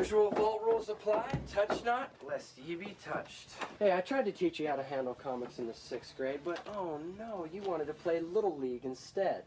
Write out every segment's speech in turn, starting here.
Usual vault rules apply. Touch not, lest ye be touched. Hey, I tried to teach you how to handle comics in the 6th grade, but oh no, you wanted to play Little League instead.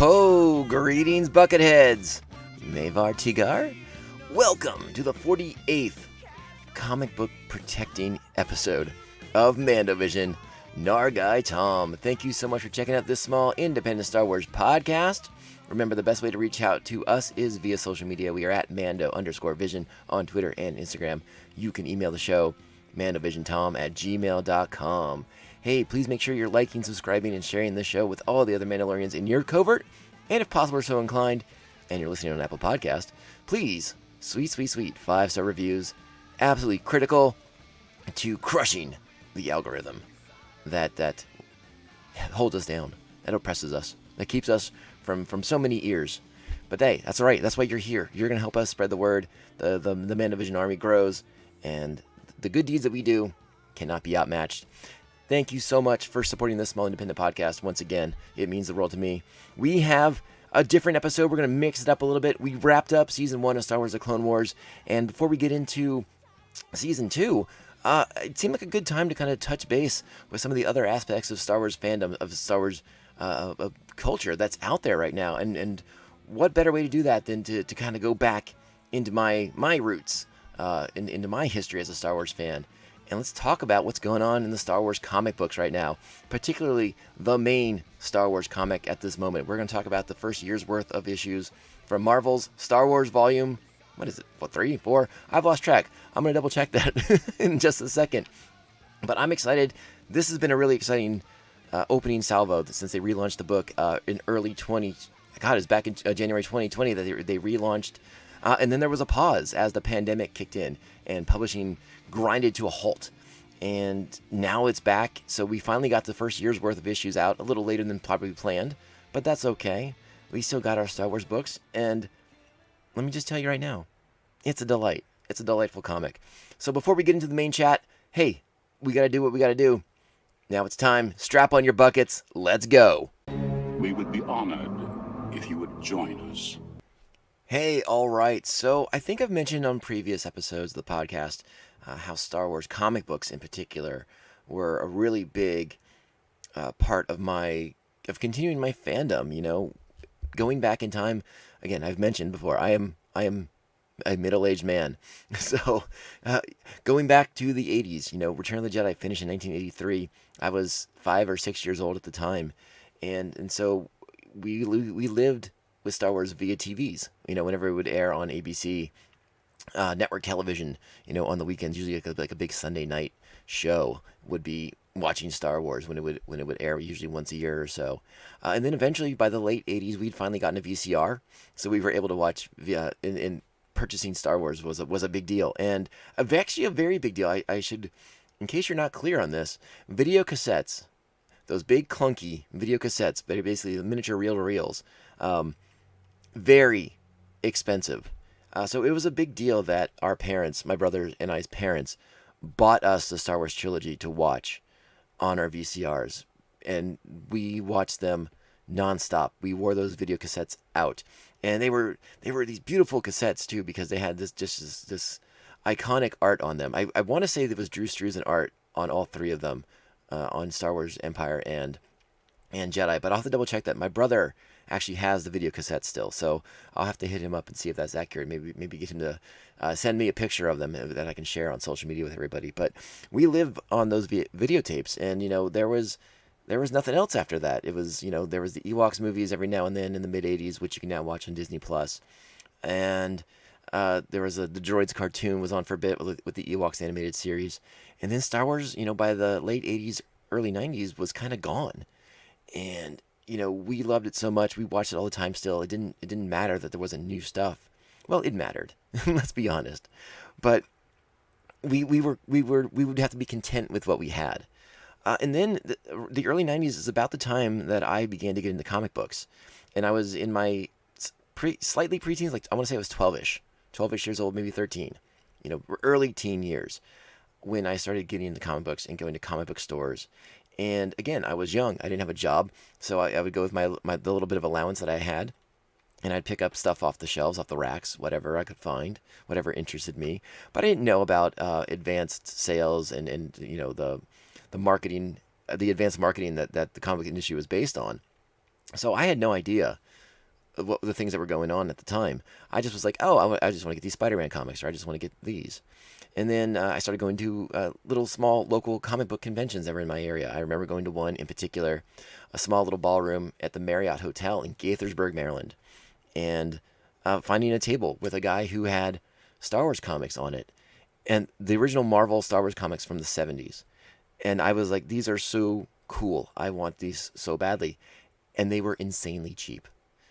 Oh, greetings, Bucketheads! Mavar Tigar? Welcome to the 48th comic book protecting episode of Mandovision. Narguy Tom, thank you so much for checking out this small independent Star Wars podcast. Remember, the best way to reach out to us is via social media. We are at Mando_Vision on Twitter and Instagram. You can email the show, mandovisiontom@gmail.com. Hey, please make sure you're liking, subscribing, and sharing this show with all the other Mandalorians in your covert. And if possible or so inclined, and you're listening on Apple Podcast, please, sweet 5-star reviews. Absolutely critical to crushing the algorithm that holds us down, that oppresses us, that keeps us from so many ears. But hey, that's all right. That's why you're here. You're going to help us spread the word. The Mandovision army grows, and the good deeds that we do cannot be outmatched. Thank you so much for supporting this small independent podcast. Once again, it means the world to me. We have a different episode. We're going to mix it up a little bit. We wrapped up Season 1 of Star Wars The Clone Wars, and before we get into Season 2, it seemed like a good time to kind of touch base with some of the other aspects of Star Wars fandom, of Star Wars culture that's out there right now. And what better way to do that than to kind of go back into my roots, into my history as a Star Wars fan. And let's talk about what's going on in the Star Wars comic books right now, particularly the main Star Wars comic at this moment. We're going to talk about the first year's worth of issues from Marvel's Star Wars volume, 3, 4? I've lost track. I'm going to double check that in just a second. But I'm excited. This has been a really exciting opening salvo since they relaunched the book in early it's back in January 2020 that they relaunched. And then there was a pause as the pandemic kicked in and publishing grinded to a halt. And now it's back. So we finally got the first year's worth of issues out a little later than probably planned. But that's okay. We still got our Star Wars books. And let me just tell you right now, it's a delight. It's a delightful comic. So before we get into the main chat, hey, we got to do what we got to do. Now it's time. Strap on your buckets. Let's go. We would be honored if you would join us. Hey, all right. So I think I've mentioned on previous episodes of the podcast how Star Wars comic books in particular were a really big part of continuing my fandom. You know, going back in time. Again, I've mentioned before, I am a middle-aged man. So going back to the 80s, you know, Return of the Jedi finished in 1983. I was 5 or 6 years old at the time, and so we lived with Star Wars via TVs, you know, whenever it would air on ABC network television, you know, on the weekends, usually like a big Sunday night show would be watching Star Wars when it would air, usually once a year or so. And then eventually by the late 80s, we'd finally gotten a VCR, so we were able to watch via, in purchasing Star Wars was a big deal, and actually a very big deal. I should, in case you're not clear on this, video cassettes, those big clunky video cassettes, they're basically the miniature reel-to-reels, very expensive. So it was a big deal that our parents, my brother and I's parents, bought us the Star Wars trilogy to watch on our VCRs. And we watched them nonstop. We wore those video cassettes out. And they were these beautiful cassettes too, because they had this iconic art on them. I want to say there was Drew Struzan art on all three of them, on Star Wars Empire and Jedi. But I'll have to double check that. My brother actually has the video cassette still, so I'll have to hit him up and see if that's accurate. Maybe get him to send me a picture of them that I can share on social media with everybody. But we live on those videotapes, and you know there was nothing else after that. It was, you know, there was the Ewoks movies every now and then in the mid '80s, which you can now watch on Disney Plus, and there was the Droids cartoon was on for a bit with the Ewoks animated series, and then Star Wars, you know, by the late '80s, early '90s was kind of gone, and you know, we loved it so much. We watched it all the time still. It didn't matter that there wasn't new stuff. Well, it mattered. Let's be honest. But we would have to be content with what we had. And then the early 90s is about the time that I began to get into comic books. And I was in my slightly preteens, like I want to say I was 12-ish years old, maybe 13, early teen years when I started getting into comic books and going to comic book stores. And again, I was young. I didn't have a job. So I would go with the little bit of allowance that I had. And I'd pick up stuff off the shelves, off the racks, whatever I could find, whatever interested me. But I didn't know about advanced sales and the marketing, the advanced marketing that the comic industry was based on. So I had no idea what the things that were going on at the time. I just was like, oh, I just want to get these Spider-Man comics, or I just want to get these. And then I started going to little small local comic book conventions that were in my area. I remember going to one in particular, a small little ballroom at the Marriott Hotel in Gaithersburg, Maryland, and finding a table with a guy who had Star Wars comics on it, and the original Marvel Star Wars comics from the 70s. And I was like, these are so cool. I want these so badly. And they were insanely cheap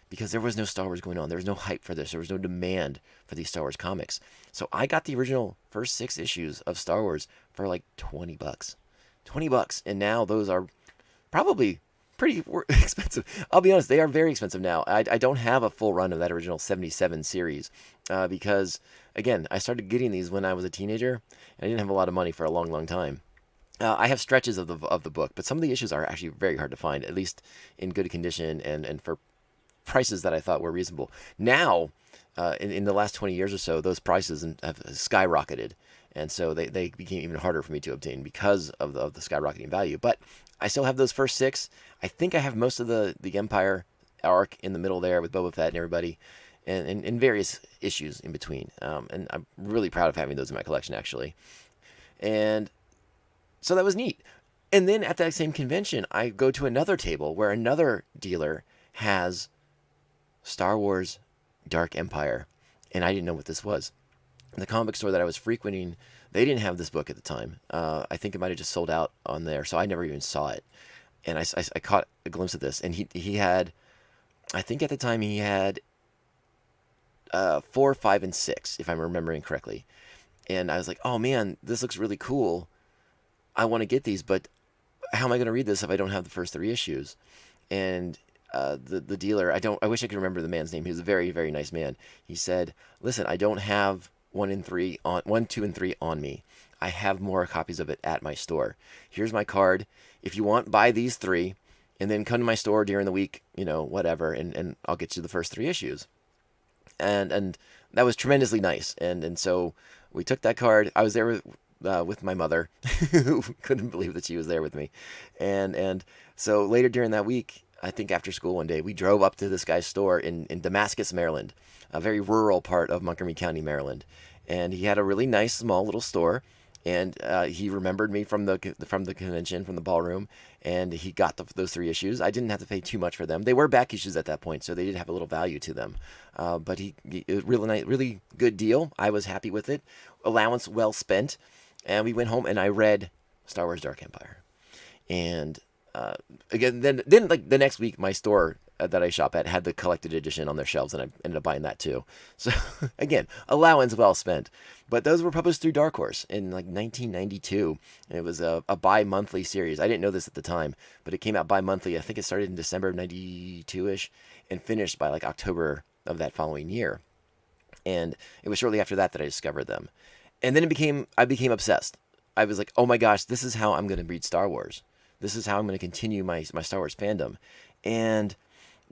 because there was no Star Wars going on. There was no hype for this. There was no demand for these Star Wars comics. So I got the original first 6 issues of Star Wars for like $20. $20. And now those are probably pretty expensive. I'll be honest, they are very expensive now. I don't have a full run of that original 77 series because, again, I started getting these when I was a teenager, and I didn't have a lot of money for a long, long time. I have stretches of the book, but some of the issues are actually very hard to find, at least in good condition and for prices that I thought were reasonable. Now, in the last 20 years or so, those prices have skyrocketed, and so they became even harder for me to obtain because of the skyrocketing value. But I still have those first 6. I think I have most of the Empire arc in the middle there with Boba Fett and everybody, and various issues in between. And I'm really proud of having those in my collection, actually. And so that was neat. And then at that same convention, I go to another table where another dealer has Star Wars Dark Empire, and I didn't know what this was. The comic store that I was frequenting, they didn't have this book at the time. I think it might have just sold out on there, so I never even saw it. And I caught a glimpse of this, and he had, I think at the time he had 4, 5, and 6, if I'm remembering correctly. And I was like, oh man, this looks really cool. I want to get these, but how am I going to read this if I don't have the first 3 issues? And the dealer, I wish I could remember the man's name. He was a very, very nice man. He said, listen, I don't have 1, 2, and 3 on me. I have more copies of it at my store. Here's my card. If you want, buy these 3, and then come to my store during the week, whatever, and I'll get you the first 3 issues. And that was tremendously nice. And so we took that card. I was there with my mother, who couldn't believe that she was there with me. And so later during that week, I think after school one day, we drove up to this guy's store in Damascus, Maryland, a very rural part of Montgomery County, Maryland. And he had a really nice, small little store. And he remembered me from the convention, from the ballroom, and he got those 3 issues. I didn't have to pay too much for them. They were back issues at that point, so they did have a little value to them. But he really nice, really good deal. I was happy with it. Allowance well spent. And we went home, and I read Star Wars Dark Empire. And again, then like the next week, my store that I shop at had the collected edition on their shelves, and I ended up buying that too. So again, allowance well spent. But those were published through Dark Horse in like 1992. It was a bi-monthly series. I didn't know this at the time, but it came out bi-monthly. I think it started in December of 92-ish and finished by like October of that following year. And it was shortly after that I discovered them. And then I became obsessed. I was like, oh my gosh, this is how I'm going to read Star Wars. This is how I'm going to continue my Star Wars fandom. And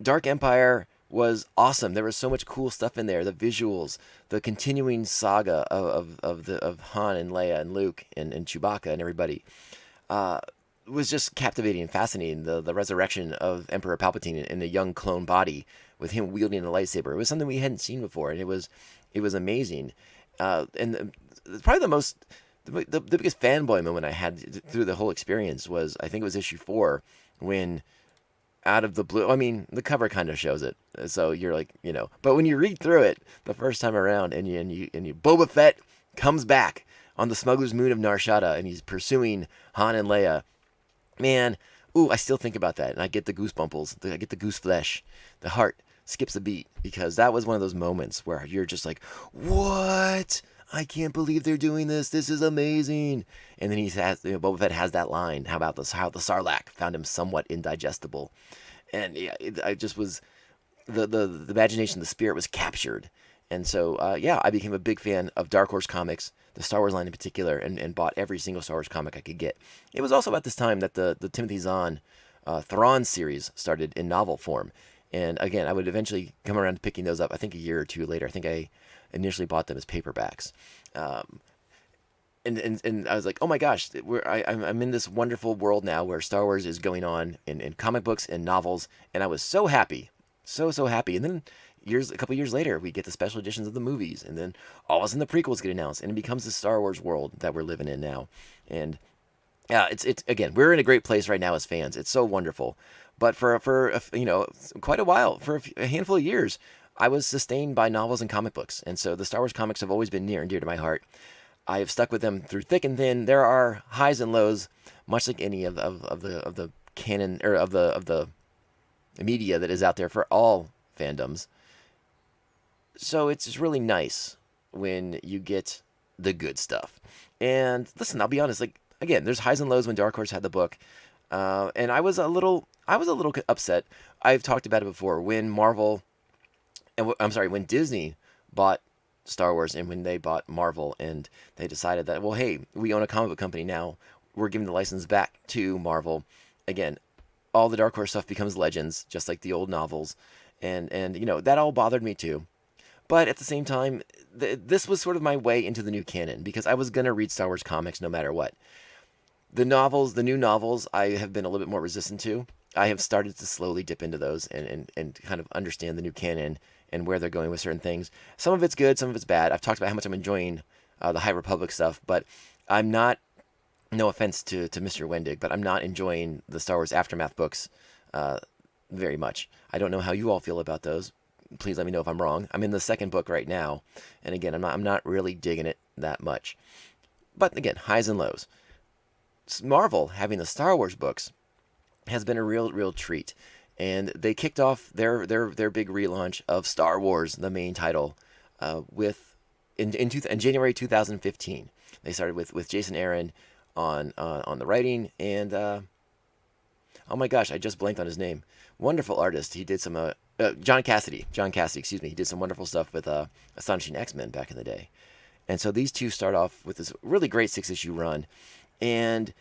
Dark Empire was awesome. There was so much cool stuff in there. The visuals, the continuing saga of Han and Leia and Luke and Chewbacca and everybody was just captivating and fascinating. The resurrection of Emperor Palpatine in a young clone body with him wielding a lightsaber. It was something we hadn't seen before, and it was amazing. And probably the biggest fanboy moment I had through the whole experience was, I think it was issue 4, when out of the blue, I mean, the cover kind of shows it, so you're like, but when you read through it the first time around, and you Boba Fett comes back on the smuggler's moon of Nar Shaddaa, and he's pursuing Han and Leia, man, I still think about that, and I get the goosebumples, I get the goose flesh, the heart skips a beat, because that was one of those moments where you're just like, what? I can't believe they're doing this. This is amazing. And then Boba Fett has that line. How about this? How the Sarlacc found him somewhat indigestible. And yeah, I just was the imagination, the spirit was captured. And so, I became a big fan of Dark Horse comics, the Star Wars line in particular, and bought every single Star Wars comic I could get. It was also about this time that the Timothy Zahn Thrawn series started in novel form. And again, I would eventually come around to picking those up, I think a year or two later. I think I initially bought them as paperbacks. And I was like, oh my gosh, I'm in this wonderful world now where Star Wars is going on in comic books and novels. And I was so happy. So happy. And then a couple years later, we get the special editions of the movies, and then all of a sudden the prequels get announced, and it becomes the Star Wars world that we're living in now. And yeah, it's again, we're in a great place right now as fans. It's so wonderful. But for quite a while, for a handful of years, I was sustained by novels and comic books, and so the Star Wars comics have always been near and dear to my heart. I have stuck with them through thick and thin. There are highs and lows, much like any of the canon or of the media that is out there for all fandoms. So it's just really nice when you get the good stuff. And listen, I'll be honest, like, again, there's highs and lows when Dark Horse had the book. And I was a little upset. I've talked about it before when when Disney bought Star Wars and when they bought Marvel, and they decided that, well, hey, we own a comic book company now. We're giving the license back to Marvel. Again, all the Dark Horse stuff becomes Legends, just like the old novels. And that all bothered me too. But at the same time, this was sort of my way into the new canon, because I was going to read Star Wars comics no matter what. The new novels, I have been a little bit more resistant to. I have started to slowly dip into those and kind of understand the new canon and where they're going with certain things. Some of it's good, some of it's bad. I've talked about how much I'm enjoying the High Republic stuff, but I'm not, no offense to Mr. Wendig, but I'm not enjoying the Star Wars Aftermath books very much. I don't know how you all feel about those. Please let me know if I'm wrong. I'm in the second book right now, and again, I'm not really digging it that much. But again, highs and lows. Marvel having the Star Wars books has been a real treat, and they kicked off their big relaunch of Star Wars, the main title, in January 2015. They started with Jason Aaron on the writing, and oh my gosh, I just blanked on his name. Wonderful artist. He did some John Cassidy, excuse me. He did some wonderful stuff with Astonishing X-Men back in the day. And so these two start off with this really great 6-issue run. And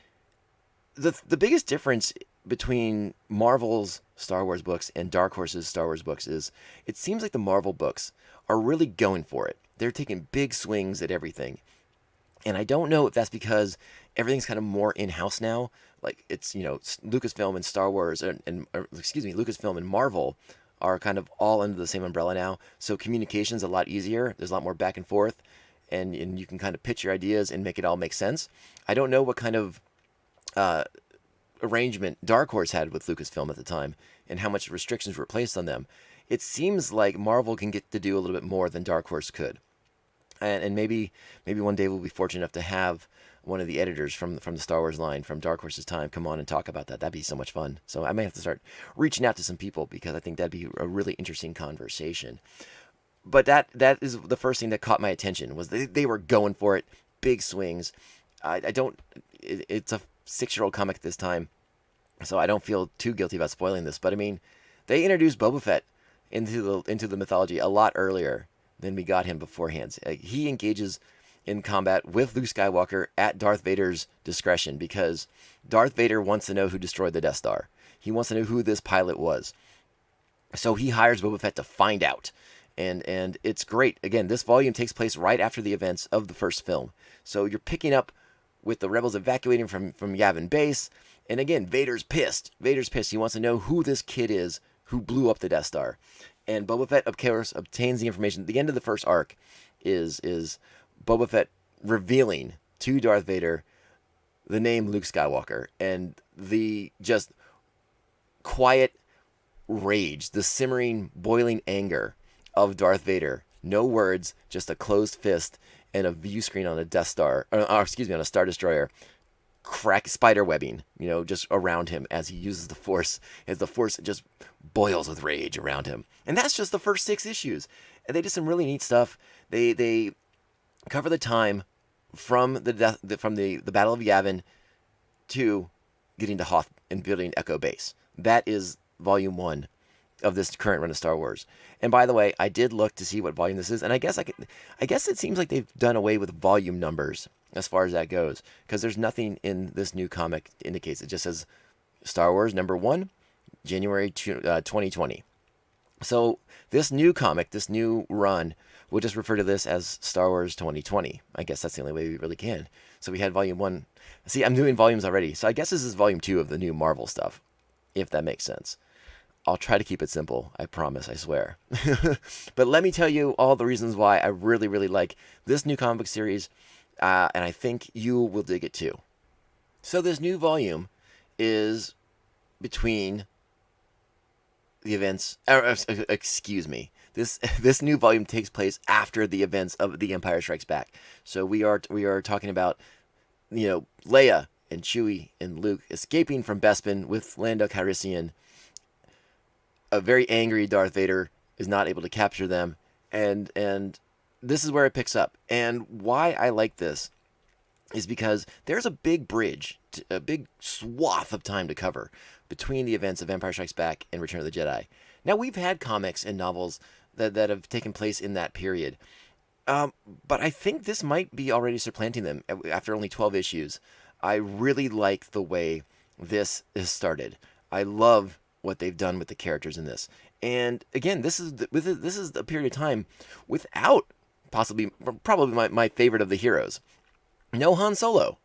the biggest difference between Marvel's Star Wars books and Dark Horse's Star Wars books is it seems like the Marvel books are really going for it. They're taking big swings at everything. And I don't know if that's because everything's kind of more in-house now. Like, it's, Lucasfilm and Star Wars, Lucasfilm and Marvel are kind of all under the same umbrella now. So communication's a lot easier. There's a lot more back and forth. And you can kind of pitch your ideas and make it all make sense. I don't know what kind of arrangement Dark Horse had with Lucasfilm at the time and how much restrictions were placed on them. It seems like Marvel can get to do a little bit more than Dark Horse could. And maybe one day we'll be fortunate enough to have one of the editors from the Star Wars line from Dark Horse's time come on and talk about that. That'd be so much fun. So I may have to start reaching out to some people, because I think that'd be a really interesting conversation. But that is the first thing that caught my attention, was they were going for it, big swings. It's a 6-year-old comic at this time, so I don't feel too guilty about spoiling this. But I mean, they introduced Boba Fett into the mythology a lot earlier than we got him beforehand. He engages in combat with Luke Skywalker at Darth Vader's discretion, because Darth Vader wants to know who destroyed the Death Star. He wants to know who this pilot was. So he hires Boba Fett to find out. And it's great. Again, this volume takes place right after the events of the first film. So you're picking up with the rebels evacuating from Yavin Base. And again, Vader's pissed. He wants to know who this kid is who blew up the Death Star. And Boba Fett, of course, obtains the information. The end of the first arc is Boba Fett revealing to Darth Vader the name Luke Skywalker. And the just quiet rage, the simmering, boiling anger of Darth Vader. No words, just a closed fist and a view screen on a Death Star, on a Star Destroyer, crack spider webbing, just around him as he uses the Force, as the Force just boils with rage around him. And that's just the first 6 issues. And they did some really neat stuff. They cover the time from the Battle of Yavin to getting to Hoth and building Echo Base. That is volume 1 of this current run of Star Wars. And by the way, I did look to see what volume this is, and I guess it seems like they've done away with volume numbers as far as that goes, because there's nothing in this new comic that indicates. It just says Star Wars number 1, January 2020. So this new comic, this new run, we'll just refer to this as Star Wars 2020. I guess that's the only way we really can. So we had volume 1. See, I'm doing volumes already. So I guess this is volume 2 of the new Marvel stuff, if that makes sense. I'll try to keep it simple. I promise, I swear. But let me tell you all the reasons why I really, really like this new comic book series, and I think you will dig it too. So this new volume is between the events, excuse me. This new volume takes place after the events of The Empire Strikes Back. So we are talking about, Leia and Chewie and Luke escaping from Bespin with Lando Calrissian. A very angry Darth Vader is not able to capture them, and this is where it picks up. And why I like this is because there's a big bridge, a big swath of time to cover between the events of Empire Strikes Back and Return of the Jedi. Now, we've had comics and novels that have taken place in that period, but I think this might be already supplanting them after only 12 issues. I really like the way this is started. I love what they've done with the characters in this. And again, this is a period of time without probably my favorite of the heroes. No Han Solo.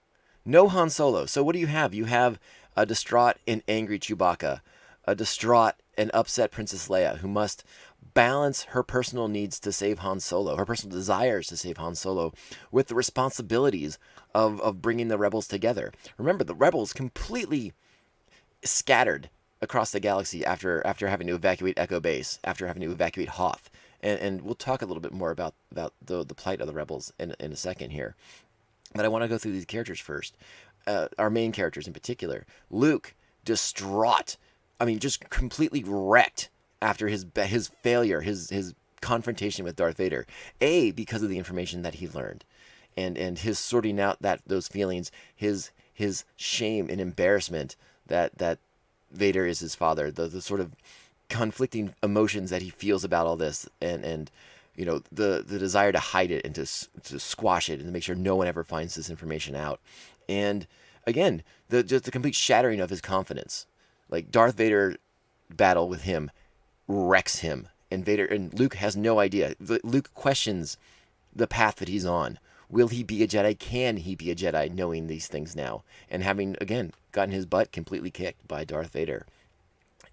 So what do you have? You have a distraught and angry Chewbacca, a distraught and upset Princess Leia, who must balance her personal needs to save Han Solo, her personal desires to save Han Solo, with the responsibilities of bringing the rebels together. Remember, the rebels completely scattered across the galaxy after having to evacuate Echo Base, after having to evacuate Hoth. And we'll talk a little bit more about the plight of the rebels in a second here. But I want to go through these characters first. Our main characters in particular. Luke, distraught. I mean, just completely wrecked after his failure, his confrontation with Darth Vader. Because of the information that he learned. And his sorting out those feelings, his shame and embarrassment that Vader is his father, the sort of conflicting emotions that he feels about all this, and the desire to hide it and to squash it and to make sure no one ever finds this information out. And again, just the complete shattering of his confidence. Like, Darth Vader battle with him wrecks him, and Luke has no idea. Luke questions the path that he's on. Will he be a Jedi? Can he be a Jedi, knowing these things now? And having, again, gotten his butt completely kicked by Darth Vader.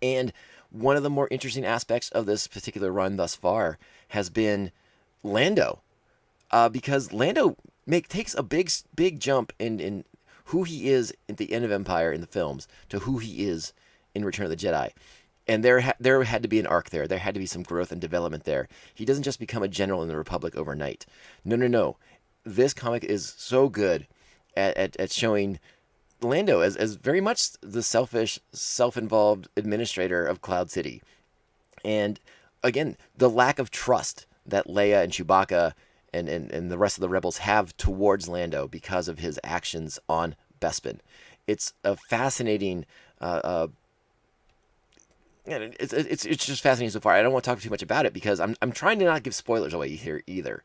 And one of the more interesting aspects of this particular run thus far has been Lando. Because Lando takes a big jump in who he is at the end of Empire in the films to who he is in Return of the Jedi. And there had to be an arc there. There had to be some growth and development there. He doesn't just become a general in the Republic overnight. No. This comic is so good at showing Lando as very much the selfish, self-involved administrator of Cloud City. And again, the lack of trust that Leia and Chewbacca and the rest of the rebels have towards Lando because of his actions on Bespin. It's a fascinating it's just fascinating so far. I don't want to talk too much about it because I'm trying to not give spoilers away here either.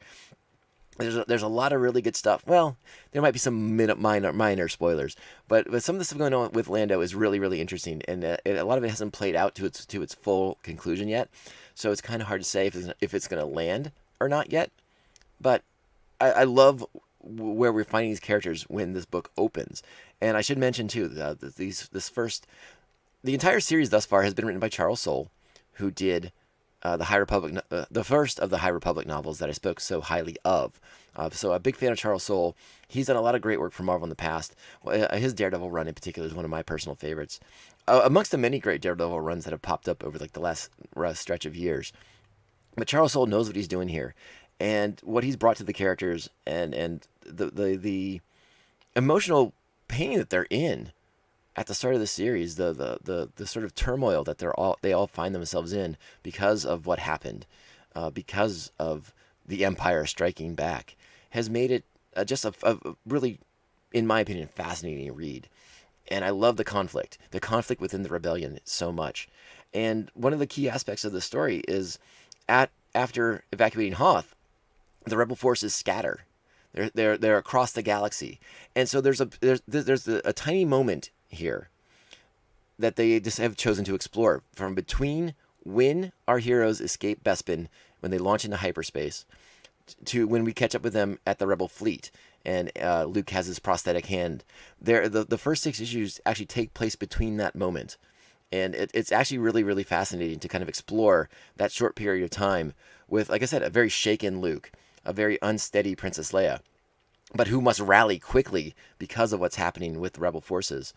There's a lot of really good stuff. Well, there might be some minor spoilers, but some of the stuff going on with Lando is really, really interesting, and a lot of it hasn't played out to its full conclusion yet. So it's kind of hard to say if it's going to land or not yet. But I love where we're finding these characters when this book opens. And I should mention too the entire series thus far has been written by Charles Soule, who did the High Republic, the first of the High Republic novels that I spoke so highly of. So a big fan of Charles Soule. He's done a lot of great work for Marvel in the past. His Daredevil run in particular is one of my personal favorites. Amongst the many great Daredevil runs that have popped up over the last stretch of years. But Charles Soule knows what he's doing here, and what he's brought to the characters, and the emotional pain that they're in at the start of the series, the sort of turmoil that they all find themselves in because of what happened, because of the Empire striking back, has made it just a really, in my opinion, fascinating read. And I love the conflict within the rebellion so much. And one of the key aspects of the story is after evacuating Hoth, the rebel forces scatter. They're across the galaxy, and so there's a tiny moment here that they just have chosen to explore from between when our heroes escape Bespin when they launch into hyperspace to when we catch up with them at the rebel fleet and Luke has his prosthetic hand. The first 6 issues actually take place between that moment. And it's actually really, really fascinating to kind of explore that short period of time with, like I said, a very shaken Luke, a very unsteady Princess Leia, but who must rally quickly because of what's happening with the rebel forces.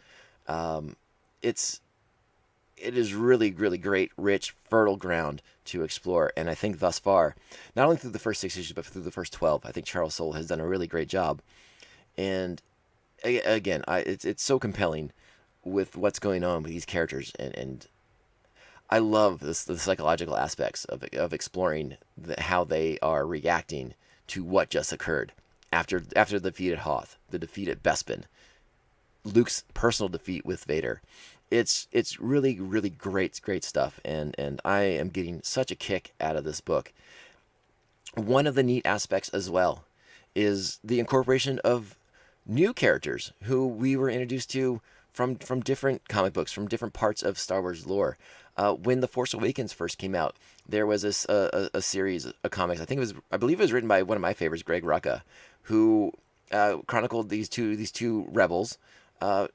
It is really, really great, rich, fertile ground to explore. And I think thus far, not only through the first 6 issues, but through the first 12, I think Charles Soule has done a really great job. And again, it's so compelling with what's going on with these characters. And I love the psychological aspects of exploring how they are reacting to what just occurred after the defeat at Hoth, the defeat at Bespin, Luke's personal defeat with Vader. It's really, really great stuff, and I am getting such a kick out of this book. One of the neat aspects as well is the incorporation of new characters who we were introduced to from different comic books, from different parts of Star Wars lore. When The Force Awakens first came out, there was a series of comics. I believe it was written by one of my favorites, Greg Rucka, who chronicled these two rebels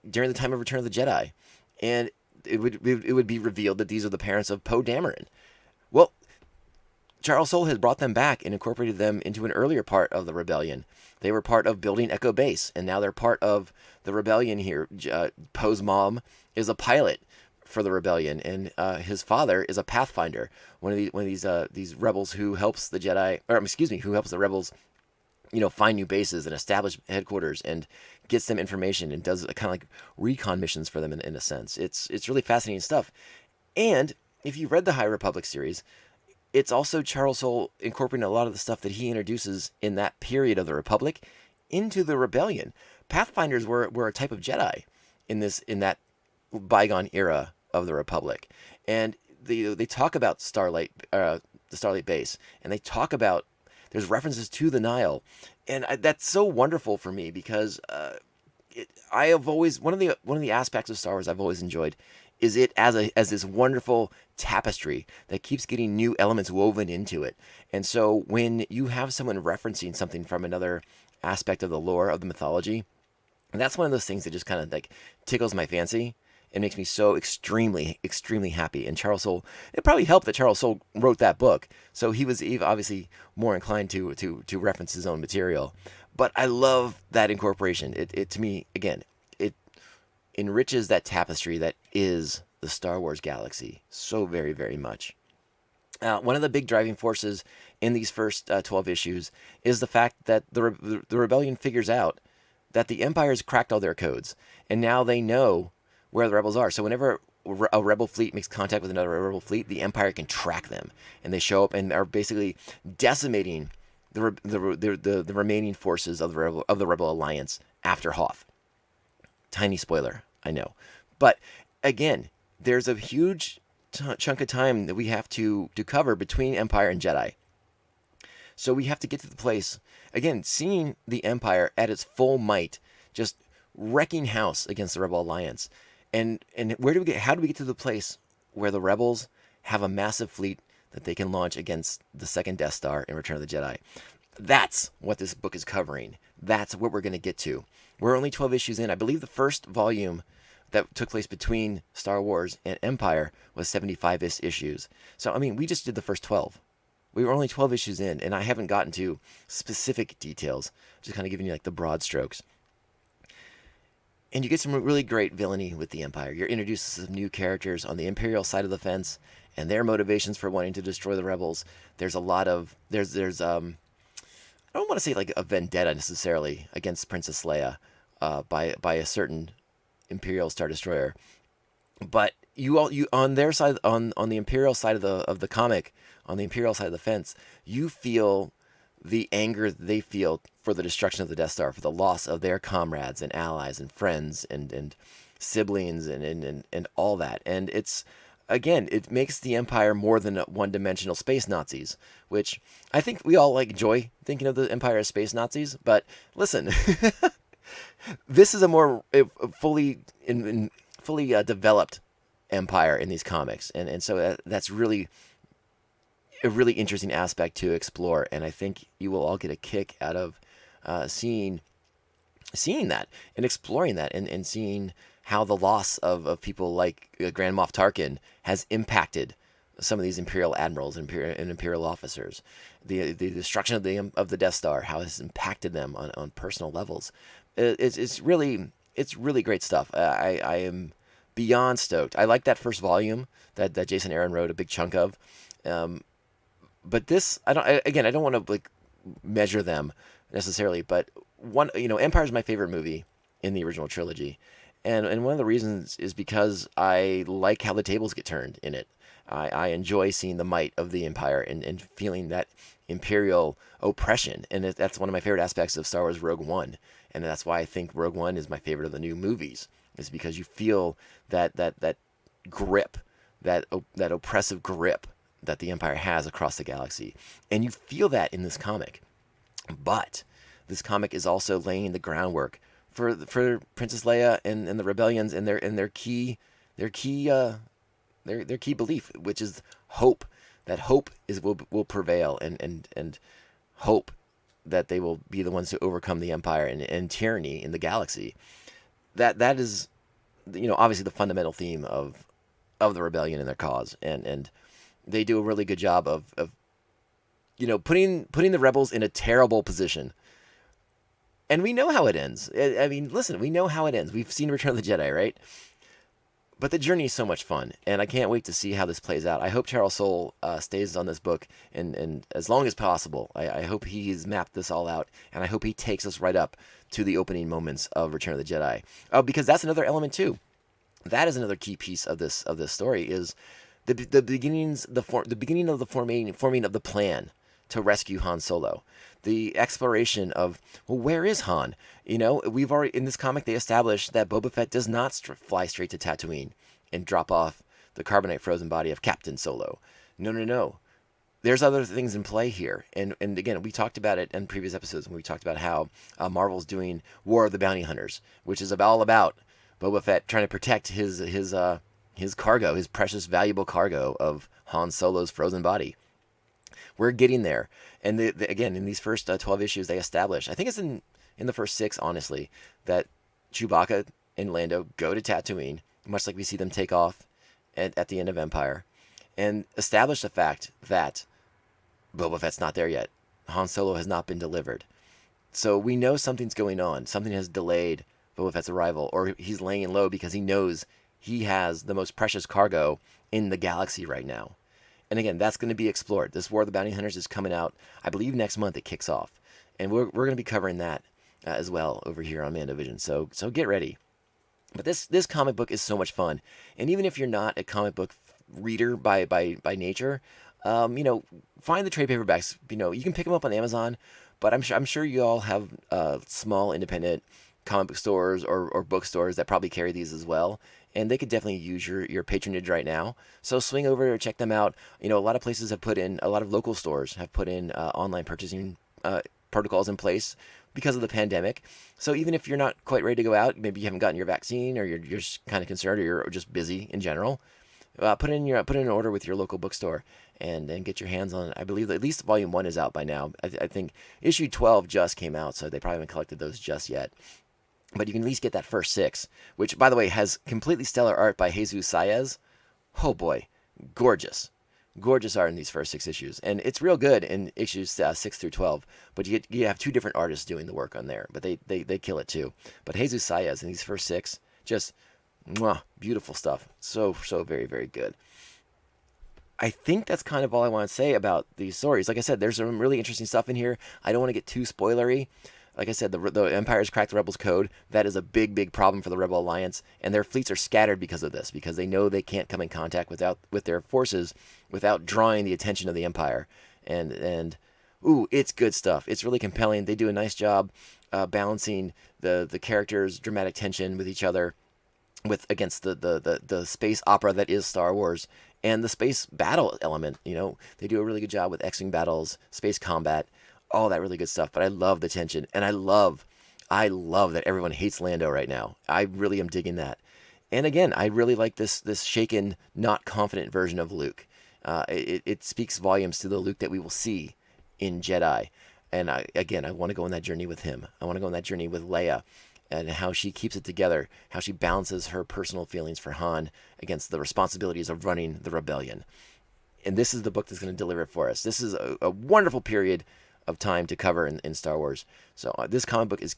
during the time of Return of the Jedi. And it would be revealed that these are the parents of Poe Dameron. Well, Charles Soule has brought them back and incorporated them into an earlier part of the rebellion. They were part of building Echo Base, and now they're part of the rebellion here. Poe's mom is a pilot for the rebellion, and his father is a pathfinder, one of these rebels who helps the Jedi, or excuse me, who helps the rebels, find new bases and establish headquarters and gets them information and does kind of like recon missions for them in a sense. It's really fascinating stuff. And if you read the High Republic series, it's also Charles Soule incorporating a lot of the stuff that he introduces in that period of the Republic into the rebellion. Pathfinders were a type of Jedi in that bygone era of the Republic. And they talk about the Starlight Base, and they talk about there's references to the Nile, and that's so wonderful for me because I have always one of the aspects of Star Wars I've always enjoyed is it as this wonderful tapestry that keeps getting new elements woven into it. And so when you have someone referencing something from another aspect of the lore of the mythology, that's one of those things that just kind of like tickles my fancy. It makes me so extremely, extremely happy. And Charles Soule, it probably helped that Charles Soule wrote that book. So he was obviously more inclined to reference his own material. But I love that incorporation. It to me, again, it enriches that tapestry that is the Star Wars galaxy so very, very much. One of the big driving forces in these first 12 issues is the fact that the rebellion figures out that the Empire's cracked all their codes. And now they know where the rebels are. So whenever a rebel fleet makes contact with another rebel fleet, the Empire can track them, and they show up and are basically decimating the remaining forces of the rebel alliance after Hoth. Tiny spoiler, I know, but again, there's a huge chunk of time that we have to cover between Empire and Jedi. So we have to get to the place again, seeing the Empire at its full might, just wrecking house against the Rebel Alliance. And how do we get to the place where the rebels have a massive fleet that they can launch against the second Death Star in Return of the Jedi? That's what this book is covering. That's what we're going to get to. We're only 12 issues in. I believe the first volume that took place between Star Wars and Empire was 75 issues. So, I mean, we just did the first 12. We were only 12 issues in, and I haven't gotten to specific details. Just kind of giving you like the broad strokes. And you get some really great villainy with the Empire. You're introduced to some new characters on the Imperial side of the fence and their motivations for wanting to destroy the rebels. There's a lot of I don't want to say like a vendetta necessarily against Princess Leia by a certain Imperial Star Destroyer, but you on their side on the Imperial side of the comic, on the Imperial side of the fence, you feel the anger that they feel for the destruction of the Death Star, for the loss of their comrades and allies and friends and siblings and all that. And it's, again, it makes the Empire more than one-dimensional space Nazis, which I think we all like enjoy thinking of the Empire as space Nazis. But listen, this is a more fully developed Empire in these comics, and so that's really a really interesting aspect to explore, and I think you will all get a kick out of seeing that and exploring that, and seeing how the loss of people like Grand Moff Tarkin has impacted some of these Imperial admirals and Imperial officers. The destruction of the Death Star, how it has impacted them on personal levels. It's really great stuff. I am beyond stoked. I like that first volume that Jason Aaron wrote a big chunk of. But this, I don't want to like measure them necessarily, but Empire is my favorite movie in the original trilogy, and one of the reasons is because I like how the tables get turned in it. I enjoy seeing the might of the Empire and feeling that Imperial oppression, and that's one of my favorite aspects of Star Wars Rogue One, and that's why I think Rogue One is my favorite of the new movies. Is because you feel that grip, that oppressive grip that the Empire has across the galaxy. And you feel that in this comic. But this comic is also laying the groundwork for Princess Leia and the rebellions and their key belief, which is hope. That hope will prevail, and hope that they will be the ones to overcome the Empire and tyranny in the galaxy. That is, obviously the fundamental theme of the rebellion and their cause, and they do a really good job of putting the rebels in a terrible position. And we know how it ends. I mean, listen, we know how it ends. We've seen Return of the Jedi, right? But the journey is so much fun, and I can't wait to see how this plays out. I hope Charles Soule stays on this book and as long as possible. I hope he's mapped this all out, and I hope he takes us right up to the opening moments of Return of the Jedi. Because that's another element too. That is another key piece of this story is the beginning of the forming of the plan to rescue Han Solo. The exploration of, well, where is Han? We've already, in this comic, they established that Boba Fett does not fly straight to Tatooine and drop off the carbonite frozen body of Captain Solo. No. There's other things in play here. And again, we talked about it in previous episodes when we talked about how Marvel's doing War of the Bounty Hunters, which is all about Boba Fett trying to protect his cargo, his precious, valuable cargo of Han Solo's frozen body. We're getting there. And again, in these first 12 issues, they establish, I think it's in the first 6, honestly, that Chewbacca and Lando go to Tatooine, much like we see them take off at the end of Empire, and establish the fact that Boba Fett's not there yet. Han Solo has not been delivered. So we know something's going on. Something has delayed Boba Fett's arrival, or he's laying low because he knows he has the most precious cargo in the galaxy right now. And again, that's going to be explored. This War of the Bounty Hunters is coming out, I believe, next month. It kicks off. And we're going to be covering that as well over here on Mandovision. So get ready. But this comic book is so much fun. And even if you're not a comic book reader by nature, find the trade paperbacks. You can pick them up on Amazon, but I'm sure you all have small independent comic book stores or bookstores that probably carry these as well. And they could definitely use your patronage right now. So swing over or check them out. A lot of places have put in, a lot of local stores have put in online purchasing protocols in place because of the pandemic. So even if you're not quite ready to go out, maybe you haven't gotten your vaccine, or you're just kind of concerned, or you're just busy in general, put in an order with your local bookstore and get your hands on it. I believe that at least Volume 1 is out by now. I think issue 12 just came out, so they probably haven't collected those just yet. But you can at least get that first 6, which, by the way, has completely stellar art by Jesús Saiz. Oh boy, gorgeous. Gorgeous art in these first 6 issues. And it's real good in issues 6 through 12. But you have 2 different artists doing the work on there. But they kill it too. But Jesús Saiz in these first 6, just beautiful stuff. So very, very good. I think that's kind of all I want to say about these stories. Like I said, there's some really interesting stuff in here. I don't want to get too spoilery. Like I said, the Empire's cracked the Rebels' code. That is a big, big problem for the Rebel Alliance, and their fleets are scattered because of this, because they know they can't come in contact with their forces without drawing the attention of the Empire. And Ooh, it's good stuff. It's really compelling. They do a nice job balancing the characters' dramatic tension with each other, against the space opera that is Star Wars, and the space battle element. They do a really good job with X-Wing battles, space combat, all that really good stuff. But I love the tension, and I love that everyone hates Lando right now. I really am digging that. And again, I really like this shaken, not confident version of Luke. It speaks volumes to the Luke that we will see in Jedi. And I want to go on that journey with him. I want to go on that journey with Leia, and how she keeps it together, how she balances her personal feelings for Han against the responsibilities of running the rebellion. And this is the book that's going to deliver it for us. This is a wonderful period of time to cover in Star Wars. So this comic book is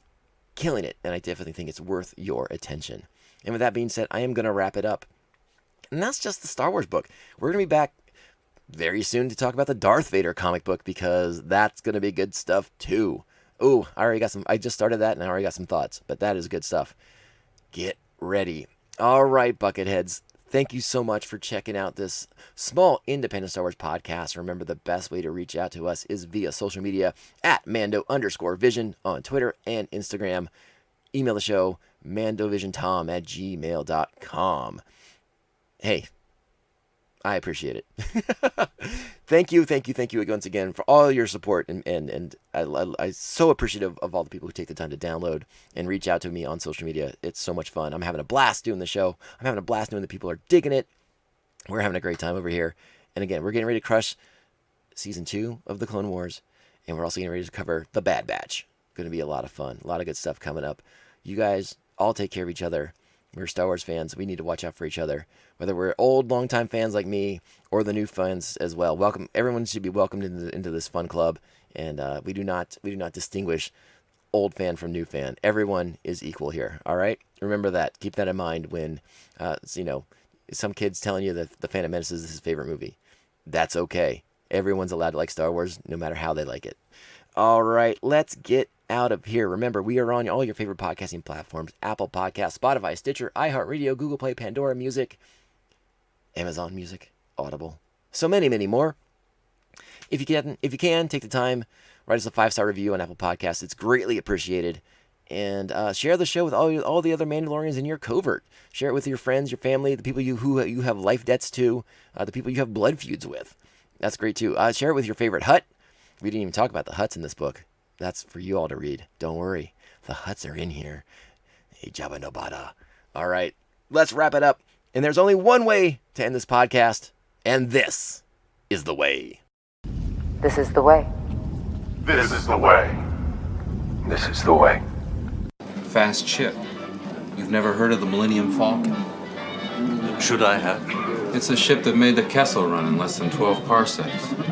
killing it, and I definitely think it's worth your attention. And with that being said, I am going to wrap it up. And that's just the Star Wars book. We're going to be back very soon to talk about the Darth Vader comic book, because that's going to be good stuff too. Ooh, I just started that and I already got some thoughts, but that is good stuff. Get ready. All right, Bucketheads. Thank you so much for checking out this small independent Star Wars podcast. Remember, the best way to reach out to us is via social media at Mando_Vision on Twitter and Instagram. Email the show, mandovisiontom@gmail.com. Hey, I appreciate it. Thank you once again for all your support, and I'm so appreciative of all the people who take the time to download and reach out to me on social media. It's so much fun. I'm having a blast doing the show. I'm having a blast knowing that people are digging it. We're having a great time over here. And again, we're getting ready to crush season 2 of the Clone Wars, and we're also getting ready to cover the Bad Batch. Going to be a lot of fun, a lot of good stuff coming up. You guys all take care of each other. We're Star Wars fans. We need to watch out for each other, whether we're old, longtime fans like me or the new fans as well. Welcome. Everyone should be welcomed into this fun club, and we do not distinguish old fan from new fan. Everyone is equal here. All right. Remember that. Keep that in mind when some kid's telling you that The Phantom Menace is his favorite movie. That's okay. Everyone's allowed to like Star Wars, no matter how they like it. All right, let's get out of here. Remember, we are on all your favorite podcasting platforms: Apple Podcasts, Spotify, Stitcher, iHeartRadio, Google Play, Pandora Music, Amazon Music, Audible, so many, many more. If you can, take the time, write us a 5-star review on Apple Podcasts. It's greatly appreciated. And share the show with all the other Mandalorians in your covert. Share it with your friends, your family, the people who you have life debts to, the people you have blood feuds with. That's great too. Share it with your favorite Hutt. We didn't even talk about the Hutts in this book. That's for you all to read. Don't worry. The Hutts are in here. Hey, Jabba no Bada. All right, let's wrap it up. And there's only one way to end this podcast, and this is the way. This is the way. This is the way. This is the way. Fast ship. You've never heard of the Millennium Falcon? Should I have? It's a ship that made the Kessel run in less than 12 parsecs.